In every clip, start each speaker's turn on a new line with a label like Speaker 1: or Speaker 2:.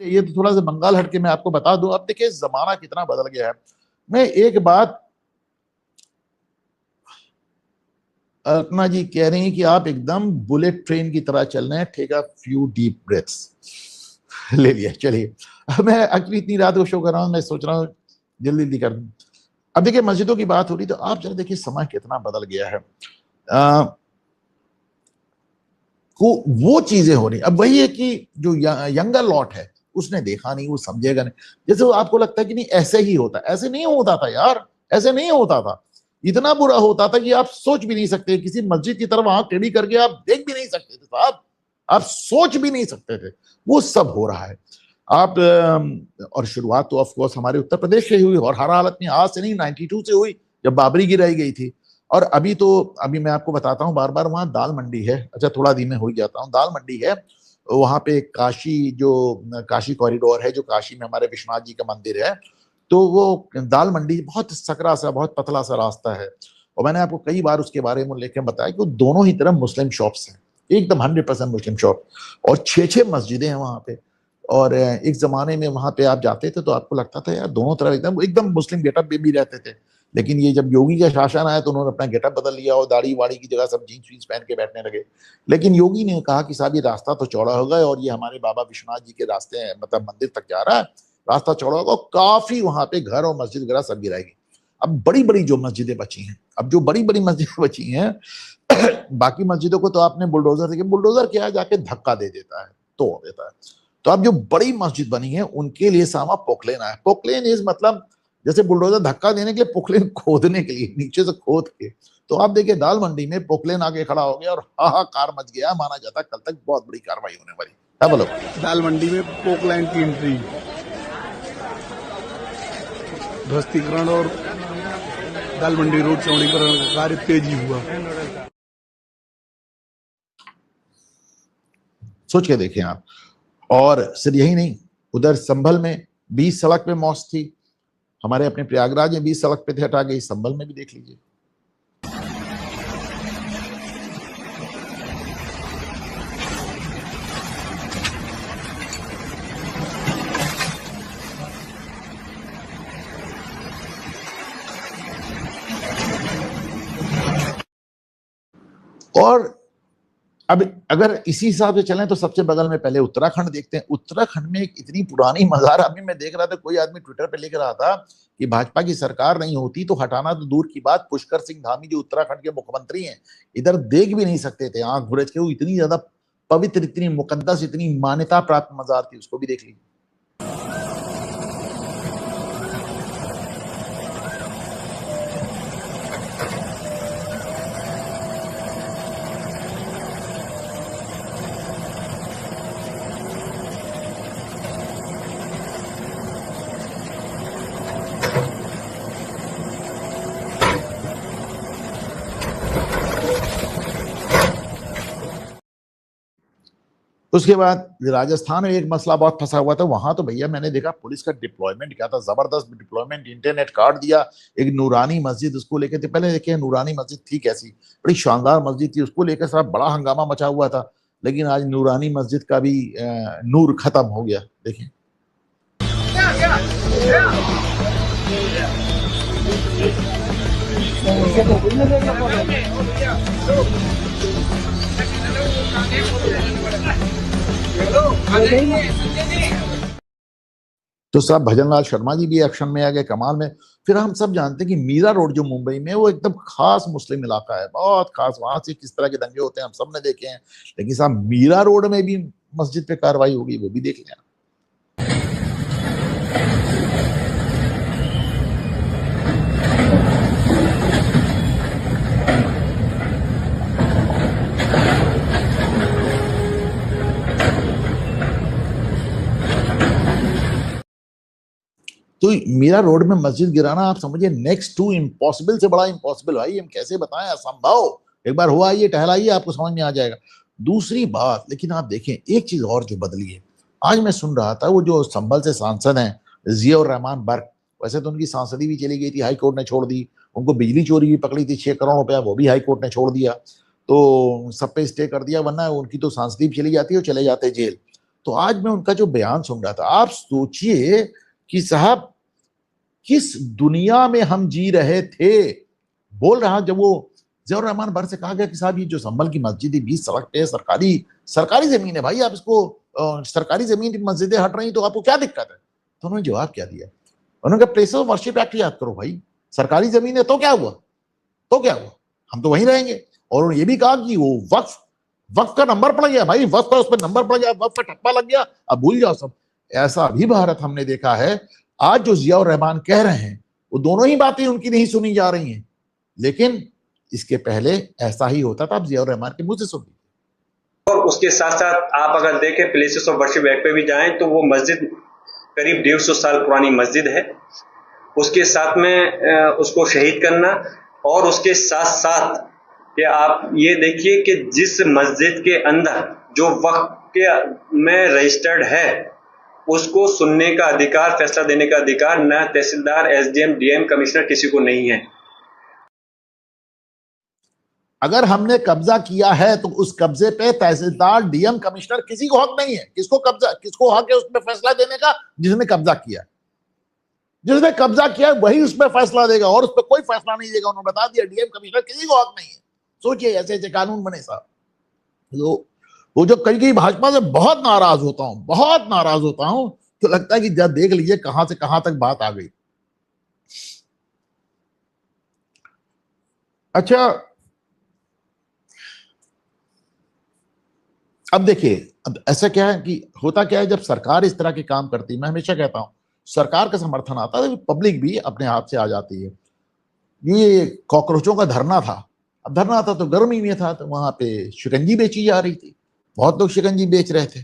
Speaker 1: ये तो थोड़ा सा बंगाल हटके मैं आपको बता दूं। अब देखिए जमाना कितना बदल गया है। मैं एक बात, अल्पना जी कह रही हैं कि आप एकदम बुलेट ट्रेन की तरह चल रहे हैं, take a few deep breaths. ले लिया, चलिए। अब मैं एक्चुअली इतनी रात को शो कर रहा हूँ, मैं सोच रहा हूँ जल्दी जल्दी कर दूं। अब देखिए मस्जिदों की बात हो रही, तो आप जरा देखिए समय कितना बदल गया है। आ, को वो चीजें हो रही, अब वही है कि जो यंगर लॉट है उसने देखा नहीं, वो समझेगा नहीं। जैसे वो आपको लगता है कि नहीं ऐसे ही होता, ऐसे नहीं होता था यार, ऐसे नहीं होता था। इतना बुरा होता था कि आप सोच भी नहीं सकते, किसी मस्जिद की तरफ आंख टेढ़ी करके आप देख भी नहीं सकते थे साहब, आप सोच भी नहीं सकते थे। वो सब हो रहा है। आप और शुरुआत तो ऑफ कोर्स हमारे उत्तर प्रदेश से हुई, और हर हालत में आज से नहीं 92 से हुई, जब बाबरी गिराई गई थी। और अभी तो, अभी मैं आपको बताता हूँ बार बार, वहां दाल मंडी है, अच्छा थोड़ा धीमे हो ही जाता हूँ, दाल मंडी है वहां पे, काशी जो काशी कॉरिडोर है, जो काशी में हमारे विश्वनाथ जी का मंदिर है, तो वो दाल मंडी बहुत सकरा सा, बहुत पतला सा रास्ता है। और मैंने आपको कई बार उसके बारे में लेकर बताया कि वो दोनों ही तरफ मुस्लिम शॉप्स हैं, एकदम 100% मुस्लिम शॉप, और छह छह मस्जिदें हैं वहां पे। और एक जमाने में वहां पे आप जाते थे तो आपको लगता था यार दोनों तरफ एकदम एकदम मुस्लिम गेटअप भी रहते थे। लेकिन ये जब योगी का शासन आया तो उन्होंने अपना गेटअप बदल लिया, और दाढ़ी वाड़ी की जगह सब जीन्स वीन्स पहन के बैठने लगे। लेकिन योगी ने कहा कि साहब ये रास्ता तो चौड़ा होगा, और ये हमारे बाबा विश्वनाथ जी के रास्ते हैं, मतलब मंदिर तक जा रहा है, रास्ता चौड़ा होगा, और काफी वहां पे घर और मस्जिद वगैरह सब गिराएगी। अब बड़ी बड़ी जो मस्जिदें बची हैं, अब जो बड़ी बड़ी मस्जिदें बची हैं बाकी मस्जिदों को तो आपने बुलडोजर से, बुलडोजर क्या है, जाके धक्का दे देता है, तोड़ देता है। तो अब जो बड़ी मस्जिद बनी है उनके लिए सामा पोखलेन आया। पोखलेन इज मतलब जैसे बुलडोजर धक्का देने के लिए, पोखलेन खोदने के लिए, नीचे से खोद के। तो आप देखिए दाल मंडी में पोखलेन आके खड़ा हो गया और हाहाकार मच गया, माना जाता कल तक बहुत बड़ी कार्रवाई होने वाली है। बोलो।
Speaker 2: दाल मंडी में पोकलैंड की एंट्री, ध्वस्तीकरण और दाल मंडी रोड चौड़ीकरण का कार्य तेजी हुआ।
Speaker 1: सोच के देखें आप। और सिर्फ यही नहीं, उधर संभल में 20 सड़क पे मौत थी, हमारे अपने प्रयागराज में 20 सड़क पे थे, हटा गई, संभल में भी देख लीजिए। और अब अगर इसी हिसाब से चलें तो सबसे बगल में पहले उत्तराखंड देखते हैं। उत्तराखंड में एक इतनी पुरानी मजार, अभी मैं देख रहा था, कोई आदमी ट्विटर पे लिख रहा था कि भाजपा की सरकार नहीं होती तो हटाना तो दूर की बात, पुष्कर सिंह धामी जो उत्तराखंड के मुख्यमंत्री हैं, इधर देख भी नहीं सकते थे आंख भुरज के। वो इतनी ज्यादा पवित्र, इतनी मुकद्दस, इतनी मान्यता प्राप्त मजार थी, उसको भी देख लीजिए। उसके बाद राजस्थान में एक मसला बहुत फंसा हुआ था, वहां तो भैया मैंने देखा पुलिस का डिप्लॉयमेंट क्या था, जबरदस्त डिप्लॉयमेंट, इंटरनेट काट दिया। एक नूरानी मस्जिद, उसको लेकर थे, पहले देखिए नूरानी मस्जिद थी कैसी, बड़ी शानदार मस्जिद थी, उसको लेकर सारा बड़ा हंगामा मचा हुआ था। लेकिन आज नूरानी मस्जिद का भी नूर खत्म हो गया, देखिए। तो साहब भजनलाल शर्मा जी भी एक्शन में आ गए, कमाल में। फिर हम सब जानते हैं कि मीरा रोड जो मुंबई में, वो एकदम खास मुस्लिम इलाका है, बहुत खास, वहां से किस तरह के दंगे होते हैं हम सब ने देखे हैं। लेकिन साहब मीरा रोड में भी मस्जिद पे कार्रवाई होगी, वो भी देख लें। तो मीरा रोड में मस्जिद गिराना, आप समझिए नेक्स्ट टू इम्पॉसिबल से बड़ा इम्पॉसिबल, भाई हम कैसे बताएं, असंभव। एक बार हुआ, ये टहलाइए, आपको समझ में आ जाएगा। दूसरी बात, लेकिन आप देखें एक चीज और जो बदली है, आज मैं सुन रहा था वो जो संभल से सांसद हैं जियाउर रहमान बर्क, वैसे तो उनकी सांसदी भी चली गई थी, हाई कोर्ट ने छोड़ दी। उनको बिजली चोरी भी पकड़ी थी 6 करोड़ रुपया, वो भी हाई कोर्ट ने छोड़ दिया, तो सब पे स्टे कर दिया, वरना उनकी तो सांसदी भी चली जाती है और चले जाते जेल। तो आज मैं उनका जो बयान सुन रहा था, आप सोचिए कि साहब किस दुनिया में हम जी रहे थे। बोल रहा जब वो ज़ियाउर रहमान बर से कहा गया कि साहब ये जो संभल की मस्जिद है 20 सड़क पे सरकारी जमीन है भाई, आप इसको सरकारी जमीन की मस्जिदें हट रही तो आपको क्या दिक्कत है? तो उन्होंने जवाब क्या दिया? उन्होंने कहा प्लेस ऑफ वर्शिप एक्ट याद करो भाई, सरकारी जमीन है तो क्या हुआ, तो क्या हुआ, हम तो वहीं रहेंगे। और उन्होंने ये भी कहा कि वो वक्फ का नंबर पड़ गया भाई, वक्फ का उस पर नंबर पड़ गया, वक्फ का ठप्पा लग गया, अब भूल जाओ सब। ऐसा भी भारत हमने देखा है। आज जो ज़ियाउर रहमान कह रहे हैं वो दोनों ही बातें उनकी नहीं सुनी जा रही हैं, लेकिन इसके पहले ऐसा ही होता था। आप ज़ियाउर रहमान के मुंह से सुन लीजिए।
Speaker 3: और उसके साथ साथ आप अगर देखें प्लेसेस ऑफ वर्शिप एक्ट पे भी जाएं तो वो मस्जिद करीब 150 साल पुरानी मस्जिद है। उसके साथ में उसको शहीद करना, और उसके साथ साथ कि आप ये देखिए कि जिस मस्जिद के अंदर जो वक्फ के में रजिस्टर्ड है उसको सुनने का अधिकार, फैसला देने का अधिकार न तहसीलदार, एसडीएम, डीएम, कमिश्नर किसी को नहीं है।
Speaker 1: अगर हमने कब्जा किया है तो उस कब्जे पे तहसीलदार, डीएम, कमिश्नर किसी को हक नहीं है। किसको हक है उसमें फैसला देने का? जिसने कब्जा किया, जिसने कब्जा किया वही उसमें फैसला देगा, और उस पर कोई फैसला नहीं देगा। उन्होंने बता दिया डीएम, कमिश्नर किसी को हक नहीं है। सोचिए ऐसे ऐसे कानून बने साहब। वो जो कई भाजपा से बहुत नाराज होता हूं, तो लगता है कि जब देख लीजिए कहां से कहां तक बात आ गई। अच्छा, अब देखिए, अब ऐसा क्या है कि होता क्या है जब सरकार इस तरह के काम करती है, मैं हमेशा कहता हूं सरकार का समर्थन आता है, पब्लिक भी अपने आप से आ जाती है। ये कॉकरोचों का धरना था, अब धरना था तो गर्मी में था, तो वहां पे शिकंजी बेची जा रही थी, बहुत लोग शिकंजी बेच रहे थे।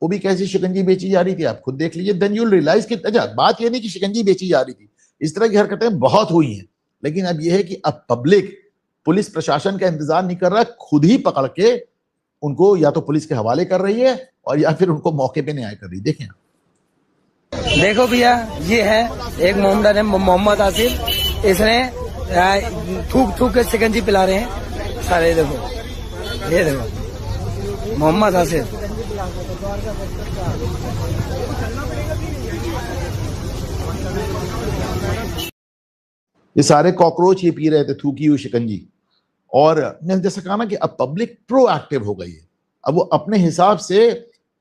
Speaker 1: वो भी कैसी शिकंजी बेची जा रही थी आप खुद देख लीजिए, देन यू रियलाइज कि अच्छा बात ये नहीं कि शिकंजी बेची जा रही थी, इस तरह की हरकतें बहुत हुई हैं। लेकिन अब यह है कि अब पब्लिक पुलिस प्रशासन का इंतजार नहीं कर रहा, खुद ही पकड़ के उनको या तो पुलिस के हवाले कर रही है और या फिर उनको मौके पे न्याय कर रही है। देखें,
Speaker 4: देखो भैया, ये है एक मोहम्मद आसिफ, इसने थूक के शिकंजी पिला रहे हैं सारे। देखो, ये देखो मोहम्मद आसिफ।
Speaker 1: ये सारे कॉकरोच ये पी रहे थे थूकी हुई शिकंजी। और मैंने जैसा कहा ना कि अब पब्लिक प्रोएक्टिव हो गई है, अब वो अपने हिसाब से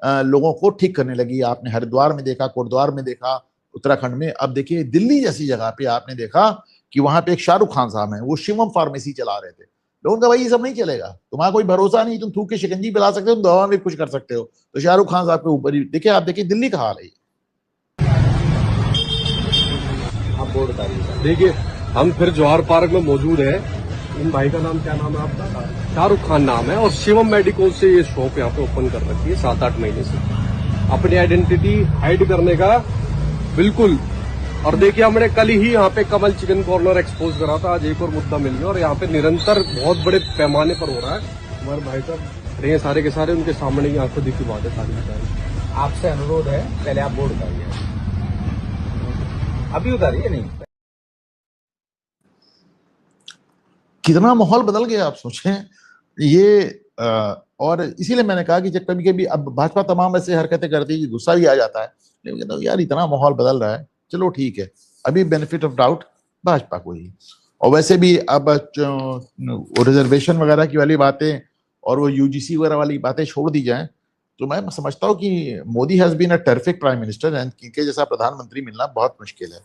Speaker 1: लोगों को ठीक करने लगी। आपने हरिद्वार में देखा, कोटद्वार में देखा, उत्तराखंड में। अब देखिए दिल्ली जैसी जगह पे आपने देखा कि वहां पे एक शाहरुख खान साहब हैं, वो शिवम फार्मेसी चला रहे थे। लोगों का भाई ये सब नहीं चलेगा, तुम्हारा कोई भरोसा नहीं, तुम थूक के शिकंजी पिला सकते हो, तुम दवा में कुछ कर सकते हो। तो शाहरुख खान साहब के ऊपर ही देखिए, आप देखिए दिल्ली का हाल है।
Speaker 5: आप बोर्ड बताइए। देखिए, हम फिर जवाहर पार्क में मौजूद है। इन भाई का नाम क्या नाम है आपका? शाहरुख खान नाम है, और शिवम मेडिकल से ये शॉप यहाँ पे ओपन कर रखी है 7-8 महीने से, अपनी आइडेंटिटी हाइड करने का। बिल्कुल। और देखिए, हमने कल ही यहाँ पे कमल चिकन कॉर्नर एक्सपोज करा था, आज एक और मुद्दा मिल गया, और यहाँ पे निरंतर बहुत बड़े पैमाने पर हो रहा है। हमारे भाई साहब रहे सारे के सारे, उनके सामने ही आंखों दिखी बात है सारी।
Speaker 6: आपसे अनुरोध है, पहले आप बोर्ड उतारिए। अभी उतारिए नहीं।
Speaker 1: कितना माहौल बदल गया आप सोचें ये। और इसीलिए मैंने कहा कि जब कभी कभी अब भाजपा तमाम ऐसे हरकतें करती है कि गुस्सा भी आ जाता है, लेकिन कहता हूं यार इतना माहौल बदल रहा है, चलो ठीक है, अभी बेनिफिट ऑफ डाउट भाजपा को ही। और वैसे भी अब रिजर्वेशन वगैरह की वाली बातें और वो यूजीसी वगैरह वाली बातें छोड़ दी जाएं, तो मैं समझता हूँ कि Modi has been a terrific prime minister, and इनके जैसा प्रधानमंत्री मिलना बहुत मुश्किल है।